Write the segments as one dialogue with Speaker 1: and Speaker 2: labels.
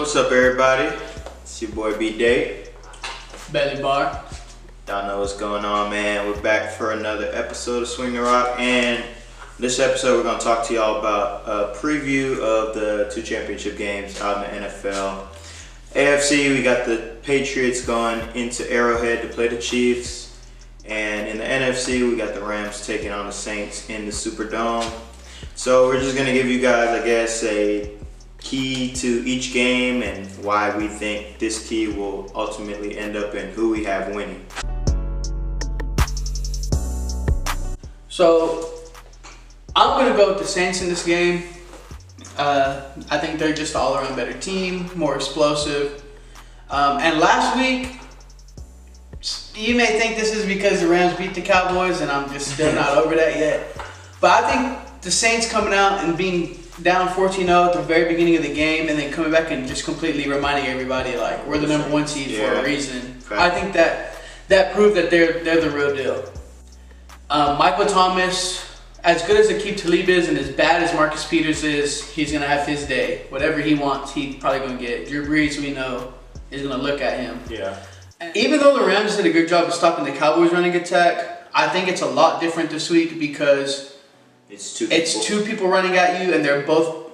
Speaker 1: What's up, everybody? It's your boy B-Day.
Speaker 2: Belly Bar.
Speaker 1: Y'all know what's going on, man. We're back for another episode of Swing the Rock, and this episode we're going to talk to y'all about a preview of the two championship games out in the NFL. AFC, we got the Patriots going into Arrowhead to play the Chiefs, and in the NFC, we got the Rams taking on the Saints in the Superdome. So we're just going to give you guys, I guess, a key to each game and why we think this key will ultimately end up in who we have winning.
Speaker 2: So I'm going to go with the Saints in this game. I think they're just an all-around better team, more explosive. And last week, you may think this is because the Rams beat the Cowboys, and I'm just still not over that yet. But I think the Saints coming out and being down 14-0 at the very beginning of the game, and then coming back and just completely reminding everybody like we're the number one seed for a reason. I think that proved that they're the real deal. Michael Thomas, as good as Aqib Talib is and as bad as Marcus Peters is, he's gonna have his day. Whatever he wants, he's probably gonna get. Drew Brees, we know, is gonna look at him.
Speaker 1: Yeah.
Speaker 2: And even though the Rams did a good job of stopping the Cowboys' running attack, I think it's a lot different this week because it's two people running at you, and they're both.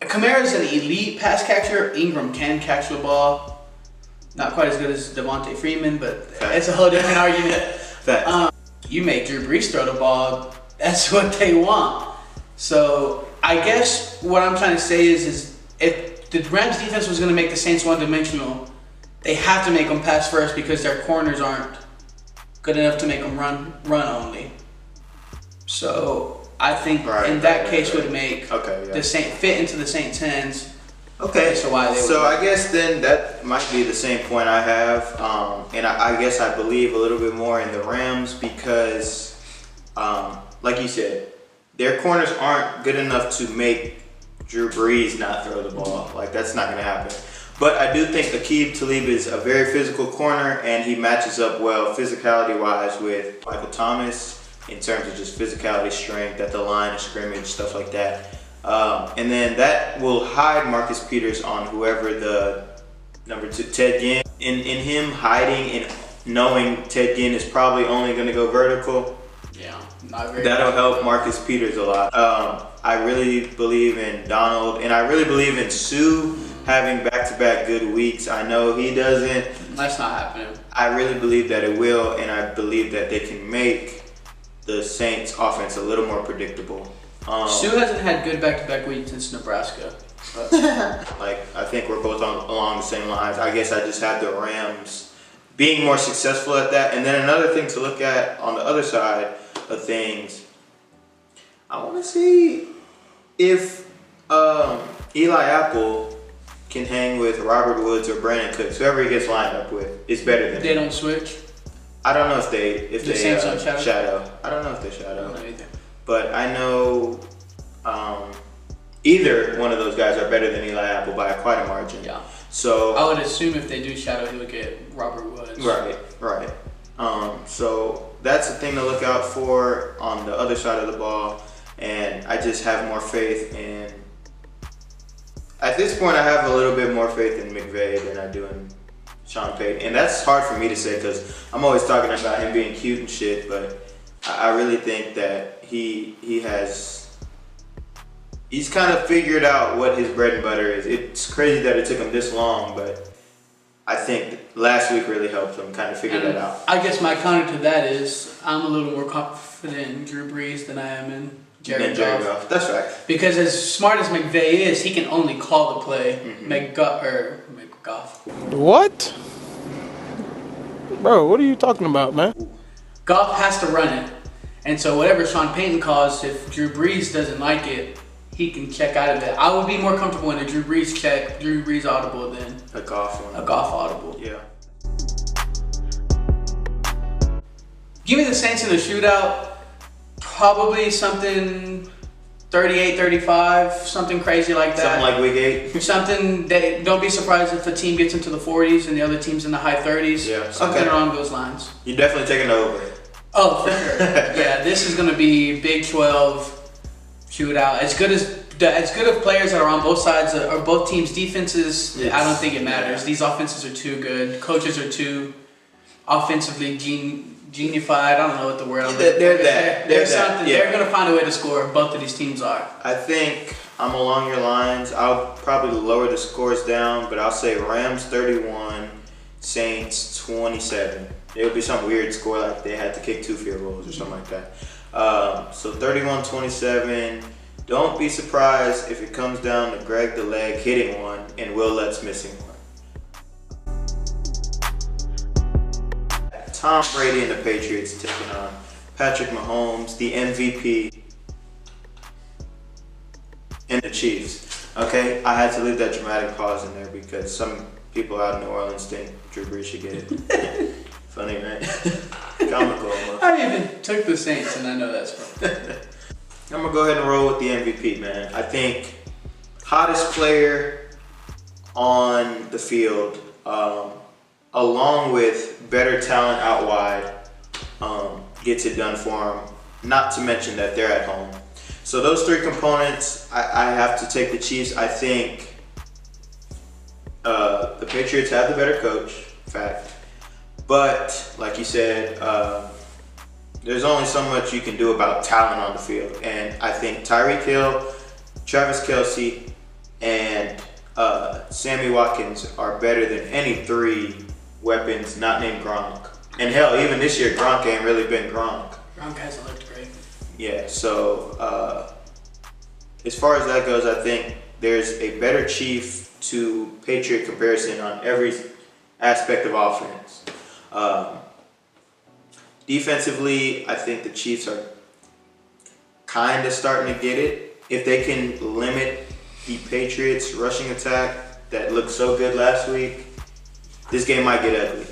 Speaker 2: Kamara's an elite pass catcher. Ingram can catch the ball. Not quite as good as Devontae Freeman, but it's a whole different argument. You make Drew Brees throw the ball. That's what they want. So I guess what I'm trying to say is if the Rams defense was going to make the Saints one-dimensional, they have to make them pass first because their corners aren't good enough to make them run only. So I think in that case would make the Saint fit into the Saints' hands.
Speaker 1: Okay,
Speaker 2: so
Speaker 1: I guess then that might be the same point I have, and I guess I believe a little bit more in the Rams because, like you said, their corners aren't good enough to make Drew Brees not throw the ball. Like, that's not going to happen. But I do think Aqib Talib is a very physical corner, and he matches up well physicality-wise with Michael Thomas in terms of just physicality, strength at the line of scrimmage, stuff like that. And then that will hide Marcus Peters on whoever the number 2, Ted Ginn. In him hiding and knowing Ted Ginn is probably only going to go vertical, that'll help Marcus Peters a lot. I really believe in Donald, and I really believe in Sue having back-to-back good weeks. I know he doesn't.
Speaker 2: That's not happening.
Speaker 1: I really believe that it will, and I believe that they can make the Saints offense a little more predictable.
Speaker 2: Sue hasn't had good back-to-back weeks since Nebraska.
Speaker 1: Like, I think we're both along the same lines. I guess I just have the Rams being more successful at that. And then another thing to look at on the other side of things, I want to see if Eli Apple can hang with Robert Woods or Brandon Cooks. Whoever he gets lined up with is better than
Speaker 2: They don't switch?
Speaker 1: I don't know if they shadow. I don't know if they shadow.
Speaker 2: I don't know either.
Speaker 1: But I know either one of those guys are better than Eli Apple by quite a margin.
Speaker 2: Yeah.
Speaker 1: So
Speaker 2: I would assume if they do shadow, he would get Robert Woods.
Speaker 1: Right. So that's the thing to look out for on the other side of the ball. And I just have more faith in. At this point, I have a little bit more faith in McVay than I do in Sean Payton. And that's hard for me to say because I'm always talking about him being cute and shit, but I really think that he's kind of figured out what his bread and butter is. It's crazy that it took him this long, but I think last week really helped him kind of figure that out.
Speaker 2: I guess my counter to that is I'm a little more confident in Drew Brees than I am in Jared Goff.
Speaker 1: That's right.
Speaker 2: Because as smart as McVay is, he can only call the play. Goff.
Speaker 3: What? Bro, what are you talking about, man?
Speaker 2: Goff has to run it. And so whatever Sean Payton calls, if Drew Brees doesn't like it, he can check out of it. I would be more comfortable in a Drew Brees audible than
Speaker 1: a Goff one.
Speaker 2: A Goff audible.
Speaker 1: Yeah.
Speaker 2: Give me the Saints in the shootout. Probably something 38-35, something crazy like that.
Speaker 1: Something like week 8.
Speaker 2: Something that, don't be surprised if a team gets into the 40s and the other team's in the high 30s.
Speaker 1: Yeah.
Speaker 2: Something along those lines.
Speaker 1: You're definitely taking it over.
Speaker 2: Oh, for sure. Yeah, this is going to be Big 12 shootout. As good as as good of players that are on both sides or both teams' defenses, I don't think it matters. These offenses are too good. Coaches are too offensively genified. I don't know what the word. They're something. Yeah. They're gonna find a way to score. Both of these teams are.
Speaker 1: I think I'm along your lines. I'll probably lower the scores down, but I'll say Rams 31, Saints 27. It would be some weird score like they had to kick 2 field goals or something like that. So 31-27. Don't be surprised if it comes down to Greg the Leg hitting one and Will Lutz missing one. Tom Brady and the Patriots taking on Patrick Mahomes, the MVP, and the Chiefs. Okay, I had to leave that dramatic pause in there because some people out in New Orleans think Drew Brees should get it. Funny, right? Comical almost.
Speaker 2: I even took the Saints, and I know that's funny.
Speaker 1: I'm gonna go ahead and roll with the MVP, man. I think hottest player on the field, along with better talent out wide, gets it done for him. Not to mention that they're at home. So those 3 components, I have to take the Chiefs. I think the Patriots have the better coach, fact. But like you said, there's only so much you can do about talent on the field. And I think Tyreek Hill, Travis Kelce, and Sammy Watkins are better than any 3 weapons not named Gronk. And hell, even this year, Gronk ain't really been Gronk.
Speaker 2: Gronk hasn't looked great.
Speaker 1: Yeah, so as far as that goes, I think there's a better Chief to Patriot comparison on every aspect of offense. Defensively, I think the Chiefs are kind of starting to get it. If they can limit the Patriots' rushing attack that looked so good last week, this game might get ugly.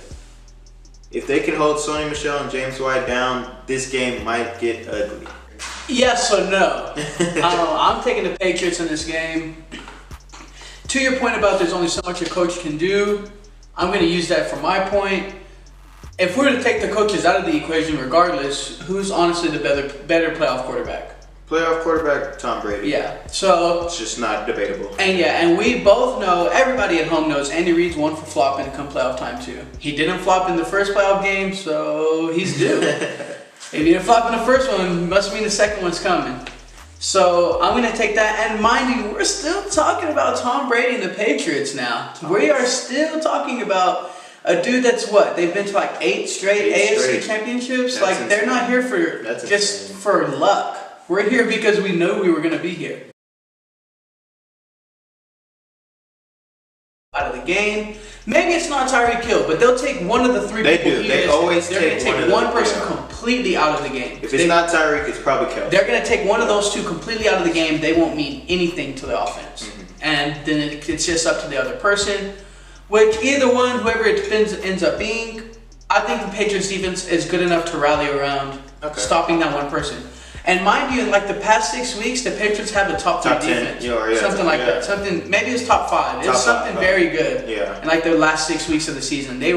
Speaker 1: If they can hold Sony Michel and James White down, this game might get ugly.
Speaker 2: Yes or no? I'm taking the Patriots in this game. To your point about there's only so much a coach can do, I'm going to use that for my point. If we're to take the coaches out of the equation regardless, who's honestly the better playoff quarterback?
Speaker 1: Playoff quarterback, Tom Brady.
Speaker 2: Yeah, so
Speaker 1: it's just not debatable.
Speaker 2: And we both know, everybody at home knows, Andy Reid's one for flopping come playoff time too. He didn't flop in the first playoff game, so he's due. If he didn't flop in the first one, must mean the second one's coming. So I'm going to take that. And mind you, we're still talking about Tom Brady and the Patriots now. We are still talking about a dude that's what? They've been to like 8 straight AFC championships.
Speaker 1: That's
Speaker 2: like they're not here for for luck. We're here because we know we were going to be here. Out of the game. Maybe it's not Tyreek Hill, but they'll take one of the 3
Speaker 1: they
Speaker 2: people.
Speaker 1: They do. They always
Speaker 2: take one person completely out of the game.
Speaker 1: If it's not Tyreek, it's probably Kelce.
Speaker 2: They're going to take one of those 2 completely out of the game. They won't mean anything to the offense. And then it's just up to the other person. Which either one, whoever it ends up being, I think the Patriots defense is good enough to rally around stopping that one person. And mind you, in like the past 6 weeks, the Patriots have a top 3 defense. Something like that. Something, maybe it's top 5. It's something very good.
Speaker 1: Yeah.
Speaker 2: In like the last 6 weeks of the season, they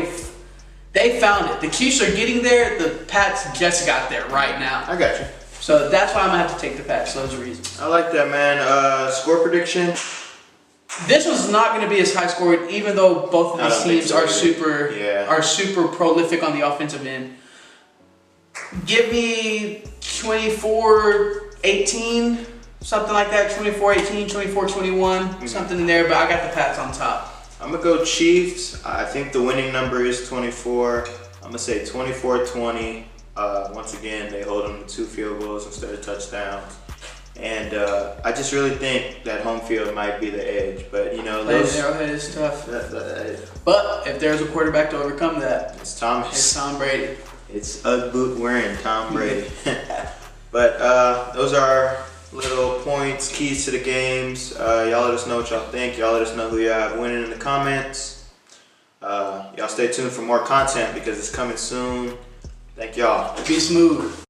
Speaker 2: found it. The Chiefs are getting there. The Pats just got there right now.
Speaker 1: I got you.
Speaker 2: So that's why I'm gonna have to take the Pats. Those reasons.
Speaker 1: I like that, man. Score prediction.
Speaker 2: This was not going to be as high scored, even though both of these teams are super prolific on the offensive end. Give me 24-18, something like that. 24-18, 24-21, something in there. But I got the Pats on top.
Speaker 1: I'm gonna go Chiefs. I think the winning number is 24. I'm gonna say 24-20. Once again, they hold them to 2 field goals instead of touchdowns. And I just really think that home field might be the edge, but you know,
Speaker 2: Arrowhead is tough. But if there's a quarterback to overcome that,
Speaker 1: it's Tom
Speaker 2: Brady.
Speaker 1: It's Ugg boot wearing Tom Brady. But those are our little points, keys to the games. Y'all let us know what y'all think. Y'all let us know who y'all have winning in the comments. Y'all stay tuned for more content because it's coming soon. Thank y'all.
Speaker 2: Be smooth.